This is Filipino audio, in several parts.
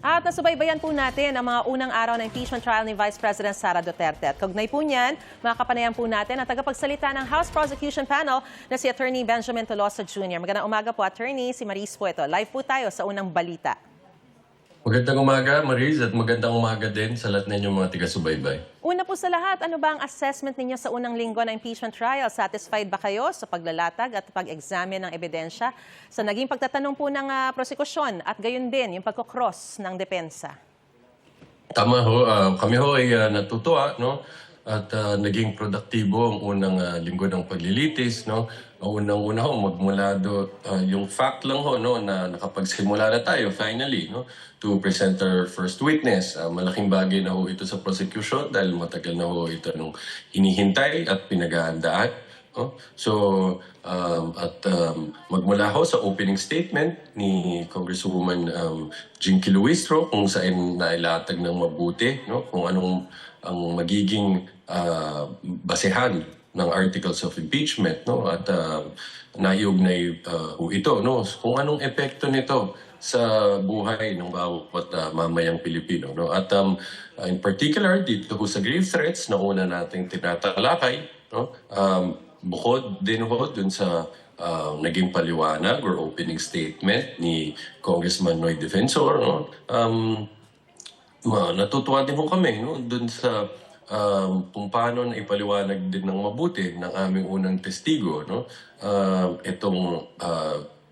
At nasubaybayan po natin ang mga unang araw ng impeachment trial ni Vice President Sara Duterte. At kaugnay po niyan, makakapanayan po natin ang tagapagsalita ng House Prosecution Panel na si Attorney Benjamin Tolosa Jr. Magandang umaga po, Attorney. Si Maris po ito. Live po tayo sa unang balita. Magandang umaga, Maris, at magandang umaga din sa lahat ninyong mga taga-subaybay. Una po sa lahat, ano ba ang assessment ninyo sa unang linggo ng impeachment trial? Satisfied ba kayo sa paglalatag at pag-examine ng ebidensya sa naging pagtatanong po ng prosekusyon at gayon din yung pagkocross ng depensa? Tama ho, kami ho ay natutuwa, no? At naging produktibo ang unang linggo ng paglilitis, no? Ang unang-una ho, magmula yung fact lang ho, no, na nakapagsimula na tayo finally, no, to present our first witness. Malaking bagay na ho ito sa prosecution dahil matagal na ho ito nung hinihintay at pinaghahandaan. No? So, magmula ho sa opening statement ni Congresswoman Jinky Luistro kung saan nailatag ng mabuti, no? Kung anong ang magiging basehan ng articles of impeachment, no? At naiugnay ho ito, no? Kung anong epekto nito sa buhay ng bawat mamayang Pilipino, no? At in particular dito ho sa grave threats na una nating tinatalakay, no? Bukod din ho dun sa naging paliwanag or opening statement ni Congressman Noy Defensor, no? Natutuwa din ho kami, no? Dun sa kung paano na ipaliwanag din ng mabuti ng aming unang testigo, no? Itong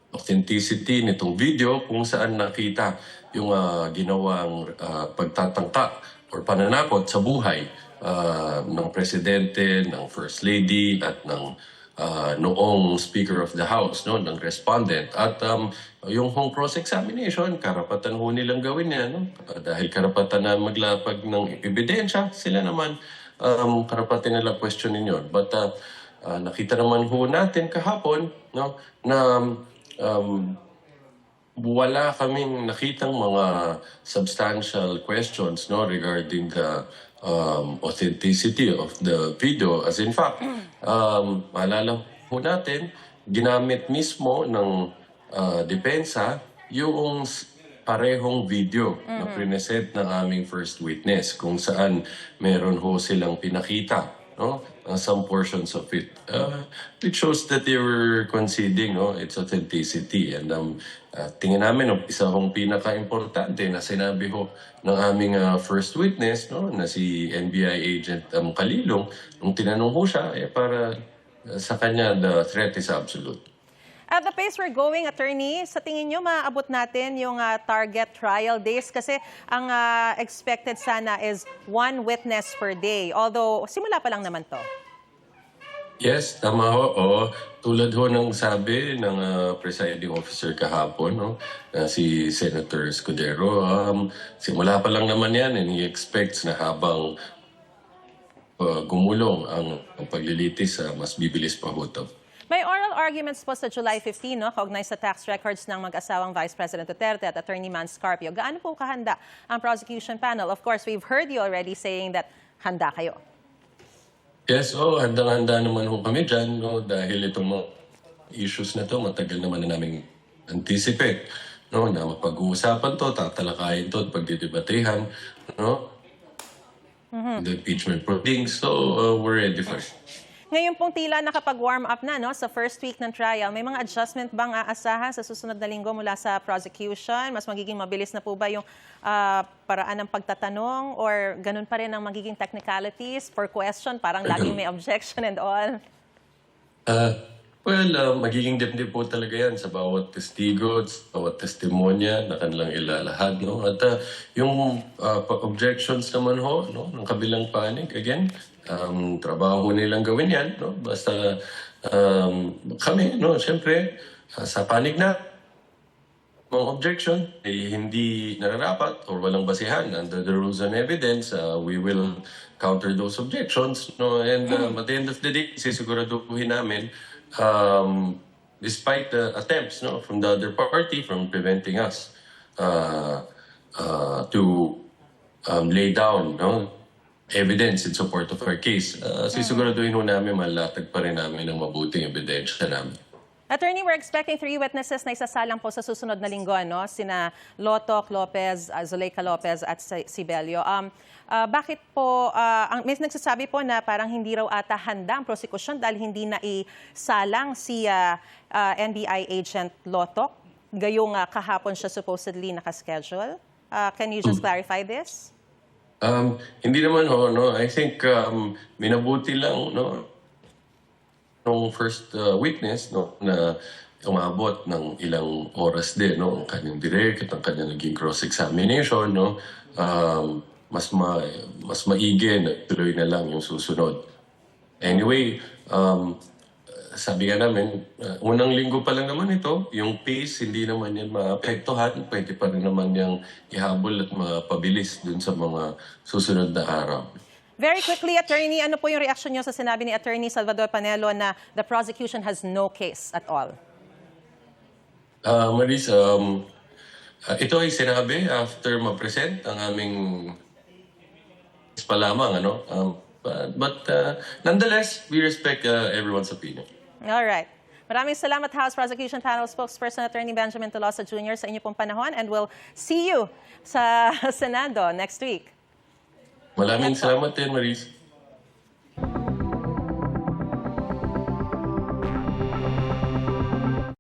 authenticity nitong video kung saan nakita yung ginawang pagtatangka or pananakot sa buhay ng presidente, ng first lady at ng noong Speaker of the House, no, ng respondent. At yung home cross-examination, karapatan ho nilang gawin yan, no? Dahil karapatan na maglapag ng ebidensya, sila naman karapatan nila questionin yun. But nakita naman ho natin kahapon, no, na wala kaming nakitang mga substantial questions, no, regarding the authenticity of the video. As in fact, maalala po natin, ginamit mismo ng depensa yung parehong video na present ng aming first witness kung saan meron ho silang pinakita, no? Some portions of it. It shows that they were conceding, no, its authenticity. And tingin namin, isa hong pinaka-importante na sinabi ho ng aming first witness, no, na si NBI agent Kalilong, nung tinanong ho siya, para sa kanya, the threat is absolute. At the pace we're going, Attorney, sa tingin nyo maaabot natin yung target trial days? Kasi ang expected sana is 1 witness per day. Although, simula pa lang naman to. Yes, tama ho. Oo. Tulad ho ng sabi ng presiding officer kahapon, no, si Senator Escudero, simula pa lang naman yan and he expects na habang gumulong ang paglilitis, mas bibilis pa ho ito. May oral arguments po sa July 15, no, kaugnay sa tax records ng mag-asawang Vice President Duterte at Attorney Man Scarpio. Gaano po kahanda ang prosecution panel? Of course, we've heard you already saying that handa kayo. Yes, handang-handa naman ho kami dyan, no, dahil itong mga issues na to matagal naman na namin anticipate, no, na mapag-uusapan to, tatalakayin to, pagdidebatehan, no, the impeachment proceedings. So, we're ready for it. Ngayon pong tila nakapag-warm up na, no, sa first week ng trial. May mga adjustment bang aasahan sa susunod na linggo mula sa prosecution? Mas magiging mabilis na po ba yung paraan ng pagtatanong? Or ganun pa rin ang magiging technicalities for question? Parang laging may objection and all. Magiging depende po talaga yan sa bawat testigo, sa bawat testimonya na kanilang ilalahad, no? At yung objections naman ho, no, ng kabilang panig, again, trabaho nilang gawin yan, no? Basta kami, no, siyempre, sa panig na mga objection ay hindi nararapat or walang basihan under the rules and evidence, we will counter those objections, no? And at the end of the day, sisiguraduhin namin, despite the attempts, no, from the other party from preventing us to lay down, no, evidence in support of our case, sisiguraduhin ho namin malatag pa rin namin ng mabuting ebidensya namin. Attorney, we're expecting 3 witnesses na isasalang po sa susunod na linggo, no? Sina Lotoc Lopez, Zuleika Lopez at Sibelio. Bakit po, may nagsasabi po na parang hindi raw ata handa ang prosecution dahil hindi na isalang si NBI agent Lotoc, gayong kahapon siya supposedly nakaschedule. Can you just clarify this? Hindi naman no. I think minabuti lang no nung first witness no na umabot ng ilang oras din no ang kanyang direct at ang kanyang naging cross examination no. Mas maigi na tuloy na lang yung susunod. Anyway, sabi nga namin, unang linggo pa lang naman ito, yung pace hindi naman yan maapektuhan, pwede pa rin naman yung ihabol at mapabilis dun sa mga susunod na araw. Very quickly, Attorney, ano po yung reaction niyo sa sinabi ni Attorney Salvador Panelo na the prosecution has no case at all? Maris, ito ay sinabi after ma-present ang aming pa lamang, ano? But nonetheless, we respect everyone's opinion. All right. Maraming salamat, House Prosecution Panel Spokesperson Attorney Benjamin Tolosa Jr. sa inyo pong panahon, and we'll see you sa Senado next week. Maraming salamat din, Maris.